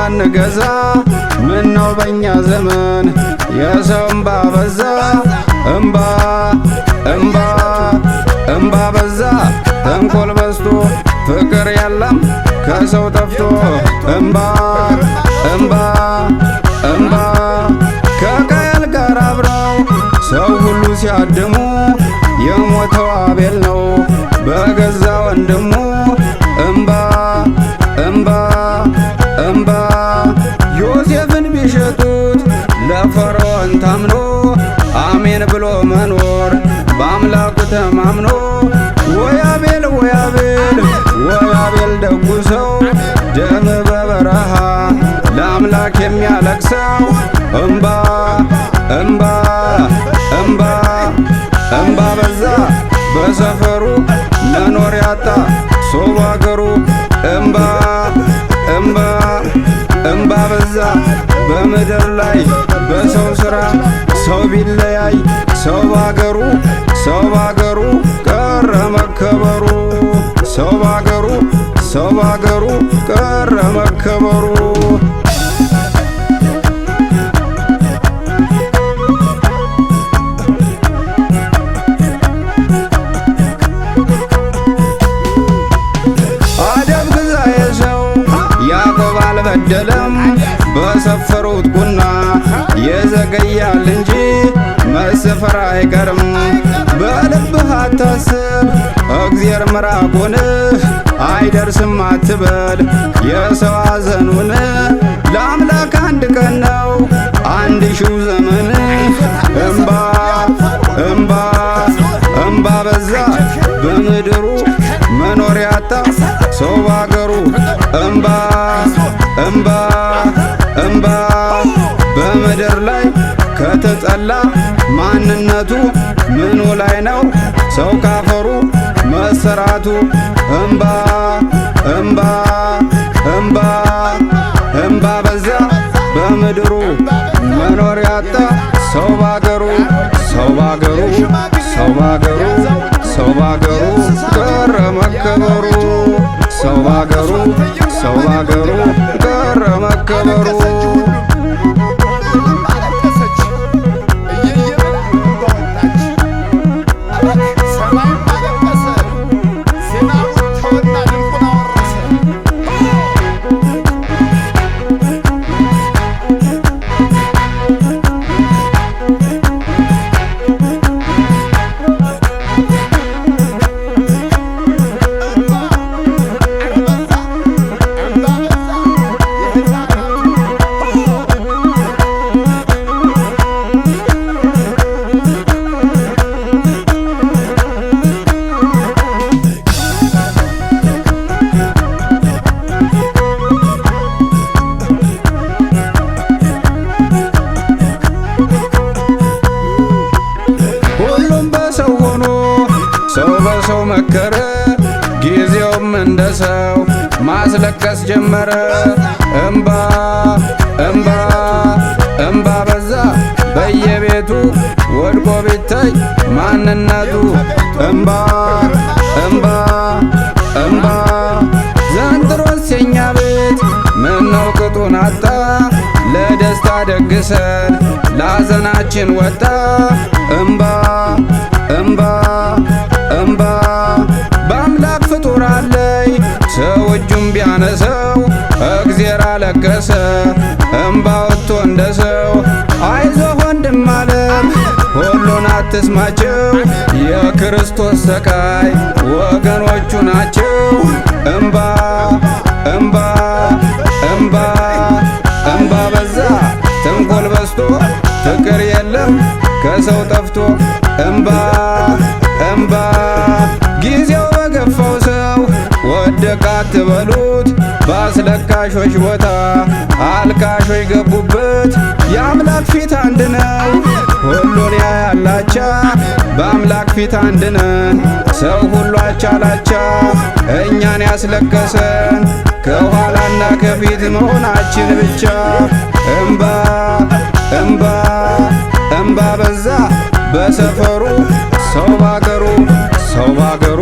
ባንገዛ ምነው በእኛ ዘመን የሰው እምባ በዛ። እምባ እምባ እምባ በዛ ተንኮል በዝቶ ፍቅር የለም ከሰው ጠፍቶ። እምባ እምባ እምባ ከቃየል ጋር አብረው ሰው ሁሉ ሲያድሙ የሞተው አቤል ነው በገዛ ወንድሙ። እምባ እምባ እምባ ዮሴፍን ቢሸጡት ለፈርዖን ታምኖ አሜን ብሎ መኖር በአምላኩ ተማምኖ። ወይ አቤል ወይ አቤል ወይ አቤል ደጉ ሰው ደም በበረሃ ለአምላክ የሚያለቅሰው። እምባ እምባ እምባ እምባ በዛ በሰፈሩ መኖር ያጣ ሰው ባገሩ። እምባ እምባ እምባ በዛ በምድር ላይ በሰው ሥራ ሰው ቢለያይ ሰው ባገሩ ሰው ባገሩ ቀረ መከበሩ። ሰው ባገሩ ሰው ባገሩ ቀረ መከበሩ። አደብ ግዛ የሰው ያዕቆብ አልበደለም በሰፈሩት ቁና የዘገያል እንጂ መሰፈር አይቀርም። በልብህ አታስብ እግዜር ምራቁን አይደርስም አትበል የሰው ሐዘኑን። ለአምላክ አንድ ቀን ነው 1000 ዘመን። እምባ እምባ እምባ በዛ በምድሩ መኖር ያጣ ሰው ባገሩ። እምባ እምባ እምባ በምድር ላይ ከተጠላ ማንነቱ ምኑ ላይ ነው ሰው ካፈሩ መሰራቱ። እምባ እምባ እምባ እምባ በዛ በምድሩ መኖር ያጣ ሰው ባገሩ ሰው ባገሩ ሰው ባገሩ ሰው ባገሩ ቀረ መከበሩ። ሰው ባገሩ ሰው ባገሩ ቀረ መከበሩ። ሰው በሰው መከረ ጊዜውም እንደ ሰው ማስለቀስ ጀመረ። እምባ እምባ እምባ በዛ በየቤቱ ወድቆ ቢታይ ማንነቱ። እምባ እምባ እምባ ዘንድሮስ የኛ ቤት ምነው ቅጡን አጣ። ለደስታ ደግሰን ላዘናችን ወጣ። እምባ እምባ እምባ በአምላክ ፍጡራን ላይ ሰው እጁን ቢያነሰው እግዜር አለቀሰ። እምባ ወጥቶ እንደ ሰው አይዞህ ወንድም ዓለም ሁሉን አትስማቸው የክርስቶስ ሰቃይ ወገኖቹ ናቸው። እምባ እምባ እምባ እምባ በዛ ተንኮል በዝቶ ፍቅር የለም ከሰው ጠፍቶ። እምባ እምባ ጊዜው በገፋው ሰው ወደቀ አትበሉት በአስለቃሾች ቦታ አልቃሾች ገቡበት። የአምላክ ፊት አንድ ነው ሁሉን ያያላቻ በአምላክ ፊት አንድ ነን ሰው ሁሉ አቻላቻ። እኛን ያስለቀሰን ከኋላና ከፊት መሆናችን ብቻ። እምባ እምባ እምባ በዛ በሰፈሩ ሰው ባገሩ ሰው ባገሩ